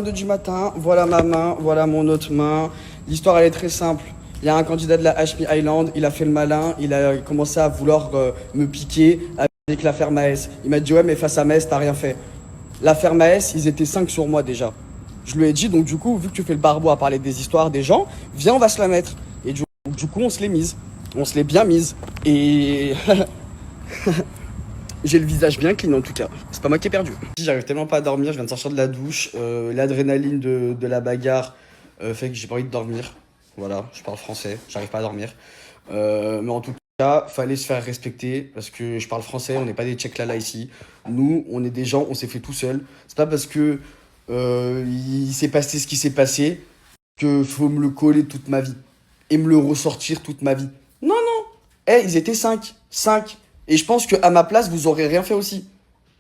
2 du matin, voilà ma main, voilà mon autre main. L'histoire elle est très simple. Il y a un candidat de la HMI Island, il a fait le malin, il a commencé à vouloir me piquer avec l'affaire Maes. Il m'a dit ouais mais face à Maes t'as rien fait. L'affaire Maes, ils étaient 5 sur moi déjà. Je lui ai dit donc du coup vu que tu fais le barbeau à parler des histoires des gens, viens on va se la mettre. Et du coup on se l'est mise. On se l'est bien mise. Et j'ai le visage bien clean en tout cas. C'est pas moi qui ai perdu. J'arrive tellement pas à dormir, je viens de sortir de la douche. L'adrénaline de la bagarre fait que j'ai pas envie de dormir. Voilà, je parle français, j'arrive pas à dormir. Mais en tout cas, fallait se faire respecter parce que je parle français, on n'est pas des Tchèques là ici. Nous, on est des gens, on s'est fait tout seul. C'est pas parce que il s'est passé ce qui s'est passé que faut me le coller toute ma vie et me le ressortir toute ma vie. Non, non. Eh, ils étaient 5. 5. Et je pense qu'à ma place, vous aurez rien fait aussi.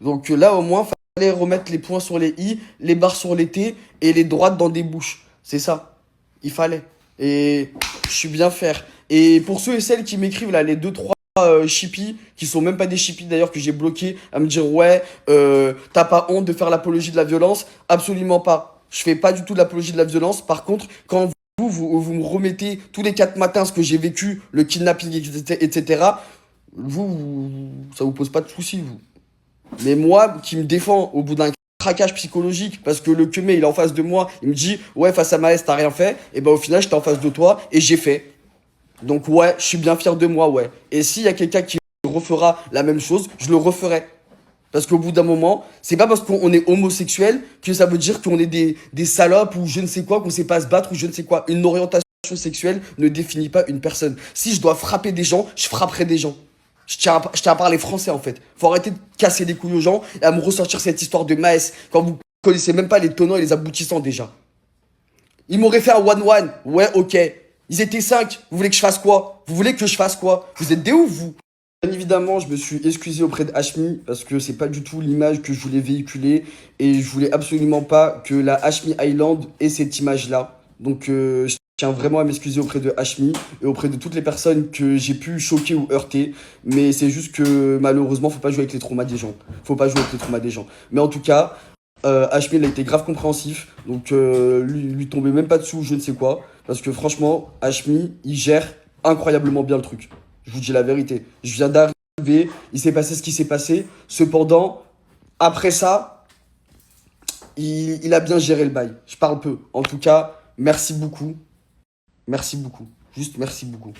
Donc là, au moins, fallait remettre les points sur les i, les barres sur les t et les droites dans des bouches. C'est ça. Il fallait. Et je suis bien faire. Et pour ceux et celles qui m'écrivent là, les 2-3 chippies, qui sont même pas des chippies d'ailleurs que j'ai bloqués, à me dire ouais, t'as pas honte de faire l'apologie de la violence? Absolument pas. Je fais pas du tout de l'apologie de la violence. Par contre, quand vous me remettez tous les 4 matins ce que j'ai vécu, le kidnapping, etc., ça vous pose pas de soucis, vous. Mais moi, qui me défends au bout d'un craquage psychologique, parce que le Kemé, il est en face de moi, il me dit, ouais, face à Maës, t'as rien fait, et ben au final, j'étais en face de toi, et j'ai fait. Donc ouais, je suis bien fier de moi, ouais. Et s'il y a quelqu'un qui refera la même chose, je le referai. Parce qu'au bout d'un moment, c'est pas parce qu'on est homosexuel que ça veut dire qu'on est des salopes ou je ne sais quoi, qu'on sait pas se battre ou je ne sais quoi. Une orientation sexuelle ne définit pas une personne. Si je dois frapper des gens, je frapperai des gens. Je tiens à parler français en fait. Faut arrêter de casser les couilles aux gens et à me ressortir cette histoire de Maës quand vous connaissez même pas les tenants et les aboutissants déjà. Ils m'auraient fait un 1-1. Ouais, ok. Ils étaient 5. Vous voulez que je fasse quoi? Vous voulez que je fasse quoi? Vous êtes des ouf, vous? Bien évidemment, je me suis excusé auprès de Hashmi parce que c'est pas du tout l'image que je voulais véhiculer et je voulais absolument pas que la Hashmi Island ait cette image-là. Donc je tiens vraiment à m'excuser auprès de Hashmi et auprès de toutes les personnes que j'ai pu choquer ou heurter. Mais c'est juste que malheureusement, faut pas jouer avec les traumas des gens. Faut pas jouer avec les traumas des gens. Mais en tout cas, Hashmi, il a été grave compréhensif. Donc lui tombait même pas dessous, je ne sais quoi. Parce que franchement, Hashmi, il gère incroyablement bien le truc. Je vous dis la vérité. Je viens d'arriver, il s'est passé ce qui s'est passé. Cependant, après ça, il a bien géré le bail. Je parle peu. En tout cas, merci beaucoup. Merci beaucoup. Juste merci beaucoup.